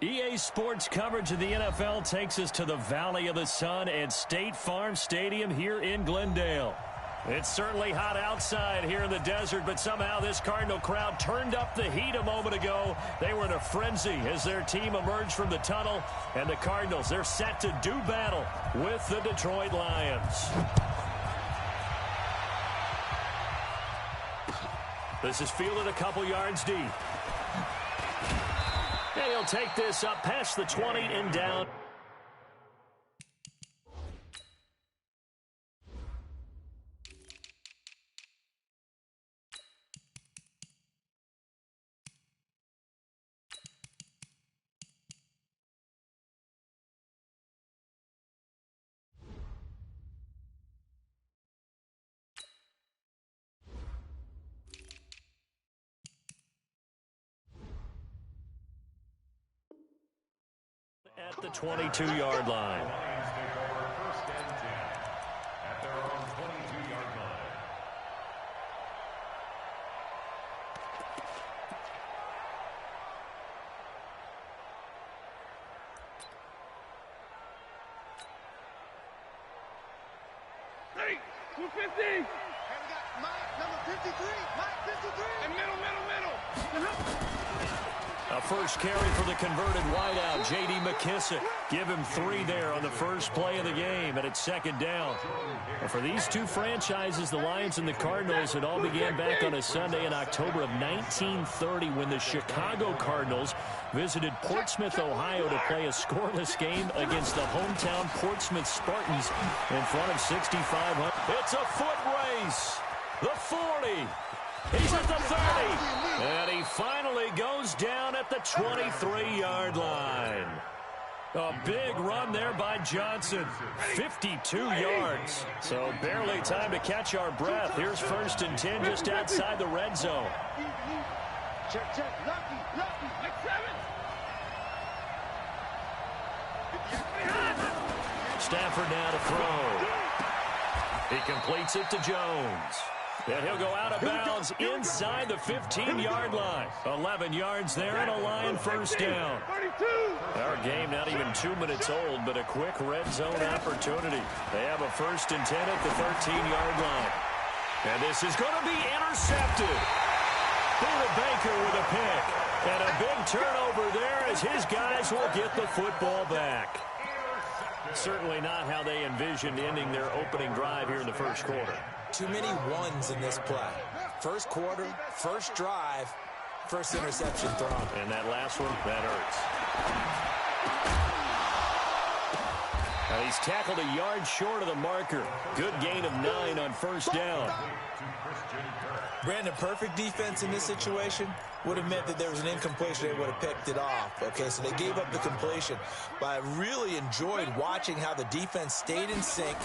EA Sports coverage of the NFL takes us to the Valley of the Sun at State Farm Stadium here in Glendale. It's certainly hot outside here in the desert, but somehow this Cardinal crowd turned up the heat a moment ago. They were in a frenzy as their team emerged from the tunnel, and the Cardinals, they're set to do battle with the Detroit Lions. This is fielded a couple yards deep. And he'll take this up past the 20 and down. At the 22-yard line. Hey, 250. And we got Mike, number 53. Mike, 53. And middle. A first carry for the converted wideout, J.D. McKissic. Give him 3 there on the first play of the game, and it's second down. For these two franchises, the Lions and the Cardinals, it all began back on a Sunday in October of 1930 when the Chicago Cardinals visited Portsmouth, Ohio to play a scoreless game against the hometown Portsmouth Spartans in front of 6,500. It's a foot race. The 40. He's at the 30. And he finally goes down at the 23-yard line. A big run there by Johnson. 52 yards. So barely time to catch our breath. Here's 1st and 10 just outside the red zone. Check. Lucky. Like 7. Stafford now to throw. He completes it to Jones. And he'll go out of bounds inside the 15-yard line. 11 yards there and a Lion first down. Our game not even 2 minutes old, but a quick red zone opportunity. They have a 1st and 10 at the 13-yard line. And this is going to be intercepted. Buda Baker with a pick. And a big turnover there as his guys will get the football back. Certainly not how they envisioned ending their opening drive here in the first quarter. Too many ones in this play. First quarter, first drive, first interception thrown. And that last one, that hurts. Now he's tackled a yard short of the marker. Good gain of 9 on first down. Brandon, perfect defense in this situation would have meant that there was an incompletion. They would have picked it off. Okay, so they gave up the completion. But I really enjoyed watching how the defense stayed in sync,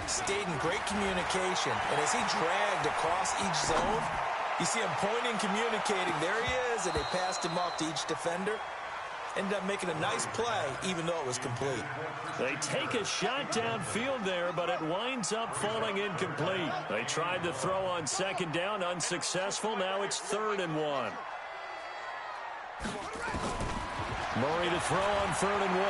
stayed in great communication. And as he dragged across each zone, you see him pointing, communicating. There he is, and they passed him off to each defender. Ended up making a nice play, even though it was complete. They take a shot downfield there, but it winds up falling incomplete. They tried to throw on second down, unsuccessful. Now it's 3rd and 1. Murray to throw on 3rd and 1.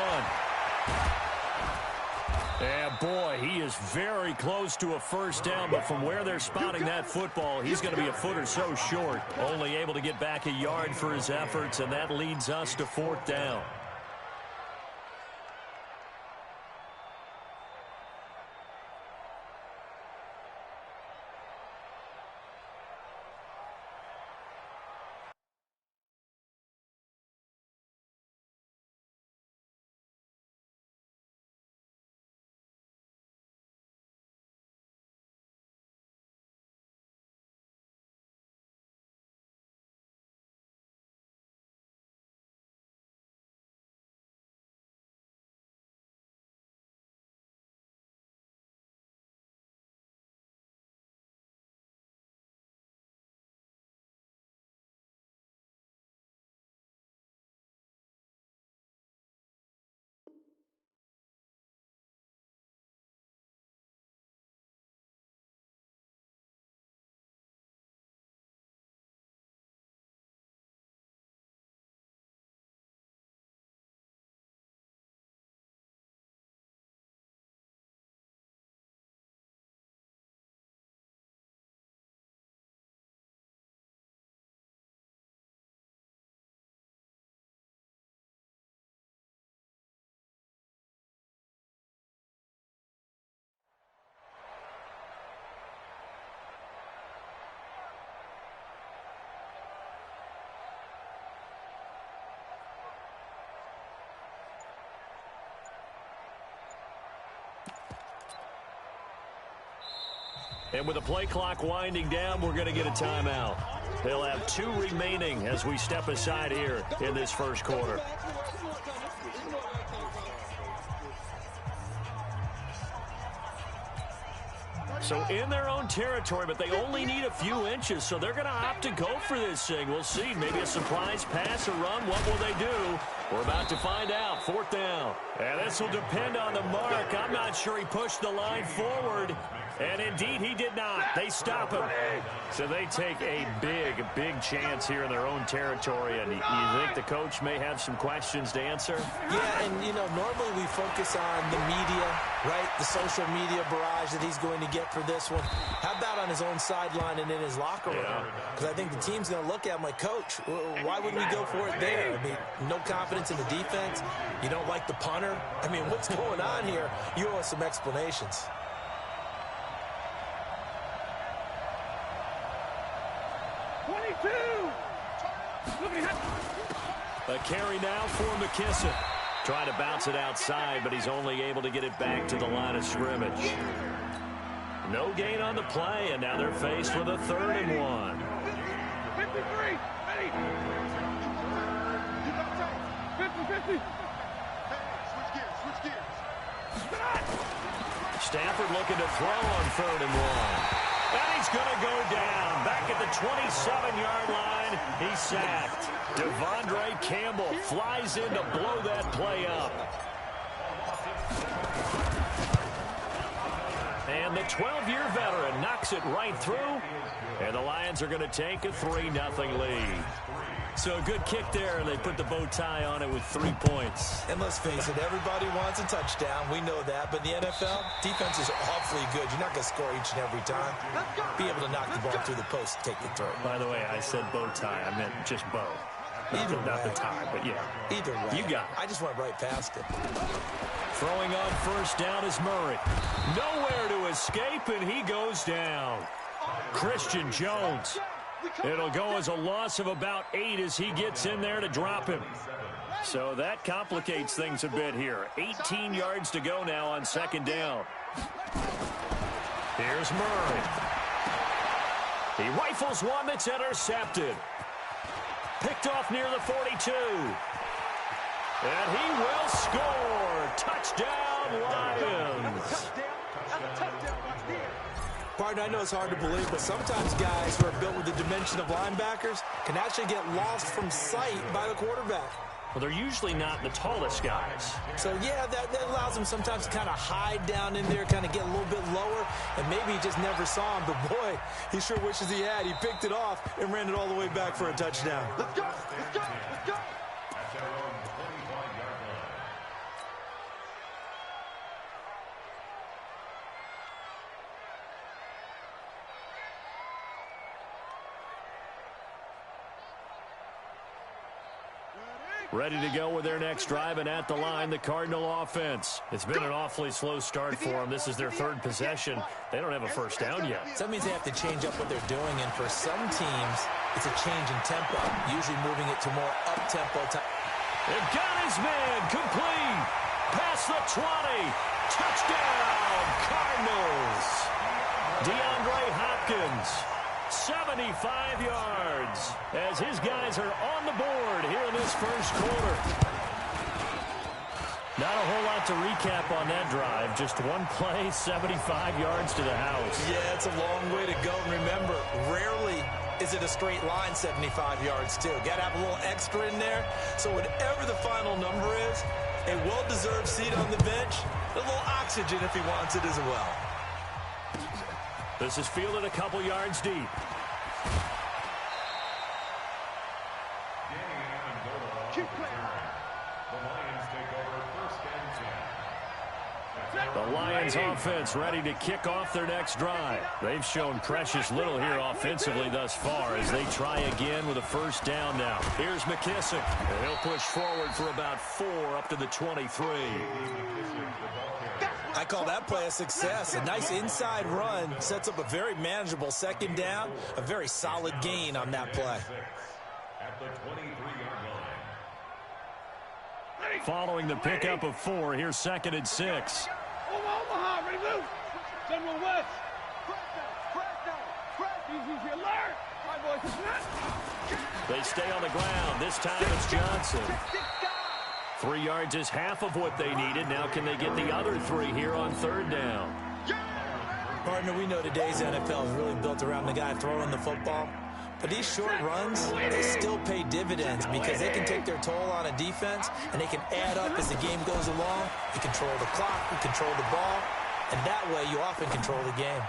Yeah, boy, he is very close to a first down, but from where they're spotting that football, he's going to be a foot or so short. Only able to get back a yard for his efforts, and that leads us to 4th down. And with the play clock winding down, we're going to get a timeout. They'll have 2 remaining as we step aside here in this first quarter. So in their own territory, but they only need a few inches, so they're going to opt to go for this thing. We'll see. Maybe a surprise pass or run. What will they do? We're about to find out. 4th down. And this will depend on the mark. I'm not sure he pushed the line forward. And indeed, he did not. They stop him. So they take a big chance here in their own territory. And you think the coach may have some questions to answer? Yeah, and, you know, normally we focus on the media, right? The social media barrage that he's going to get for this one. How about on his own sideline and in his locker room? Because I think the team's going to look at him like, Coach, why would we go for it there? I mean, no confidence in the defense. You don't like the punter. I mean, what's going on here? You owe us some explanations. A carry now for McKissic. Trying to bounce it outside, but he's only able to get it back to the line of scrimmage. No gain on the play, and now they're faced with a 3rd and 1. 53, ready. 50-50. Switch gears. Stafford looking to throw on 3rd and 1. And he's going to go down. Back at the 27-yard line, he's sacked. Devondre Campbell flies in to blow that play up. And the 12-year veteran knocks it right through. And the Lions are going to take a 3-0 lead. So a good kick there, and they put the bow tie on it with 3 points. And let's face it, everybody wants a touchdown. We know that. But the NFL, defense is awfully good. You're not going to score each and every time. Be able to knock the ball through the post and take the throw. By the way, I said bow tie. I meant just bow. Not the tie, but yeah. Either way. You got it. I just went right past it. Throwing on 1st down is Murray. Nowhere to escape, and he goes down. Christian Jones. It'll go as a loss of about 8 as he gets in there to drop him. So that complicates things a bit here. 18 yards to go now on 2nd down. Here's Murray. He rifles one that's intercepted. Picked off near the 42. And he will score. Touchdown, Lions. Partner, I know it's hard to believe, but sometimes guys who are built with the dimension of linebackers can actually get lost from sight by the quarterback. Well, they're usually not the tallest guys. So, yeah, that allows them sometimes to kind of hide down in there, kind of get a little bit lower, and maybe he just never saw him. But, boy, he sure wishes he had. He picked it off and ran it all the way back for a touchdown. Let's go, let's go, let's go. Ready to go with their next drive, and at the line, the Cardinal offense. It's been an awfully slow start for them. This is their 3rd possession. They don't have a 1st down yet. So that means they have to change up what they're doing, and for some teams, it's a change in tempo, usually moving it to more up-tempo time. They've got his man complete. Past the 20. Touchdown, Cardinals. DeAndre Hopkins. 75 yards as his guys are on the board here in this first quarter. Not a whole lot to recap on that drive. Just one play, 75 yards to the house. Yeah, it's a long way to go. And remember, rarely is it a straight line 75 yards, too. Got to have a little extra in there. So whatever the final number is, a well-deserved seat on the bench, a little oxygen if he wants it as well. This is fielded a couple yards deep. The Lions offense ready to kick off their next drive. They've shown precious little here offensively thus far as they try again with a 1st down now. Here's McKissic. And he'll push forward for about 4 up to the 23. I call that play a success. A nice inside run sets up a very manageable 2nd down. A very solid gain on that play. Following the pickup of 4, here's 2nd and 6. Omaha, ready to move. General West. Easy alert. All right, boys, They stay on the ground. This time it's Johnson. 3 yards is half of what they needed. Now can they get the other 3 here on third down? Partner, we know today's NFL is really built around the guy throwing the football. But these short runs, they still pay dividends because they can take their toll on a defense and they can add up as the game goes along. You control the clock, you control the ball, and that way you often control the game.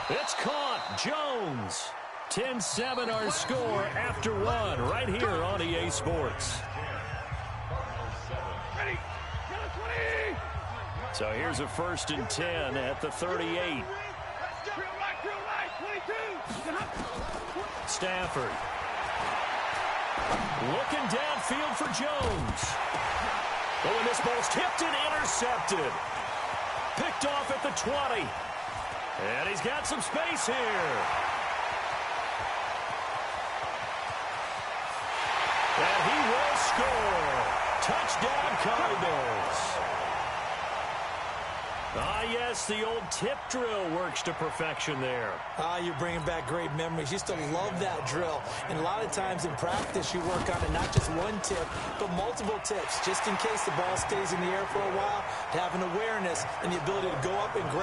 It's caught. Jones. 10-7 our score after 1 right here on EA Sports. Ready. 20. So here's a 1st and 10 at the 38. Drill right, 22. Stafford. Looking downfield for Jones. Oh, and this ball's tipped and intercepted. Picked off at the 20. And he's got some space here. And he will score. Touchdown Cardinals. Ah, yes, the old tip drill works to perfection there. Ah, you're bringing back great memories. Used to love that drill. And a lot of times in practice, you work on it, not just one tip, but multiple tips, just in case the ball stays in the air for a while, to have an awareness and the ability to go up and grab.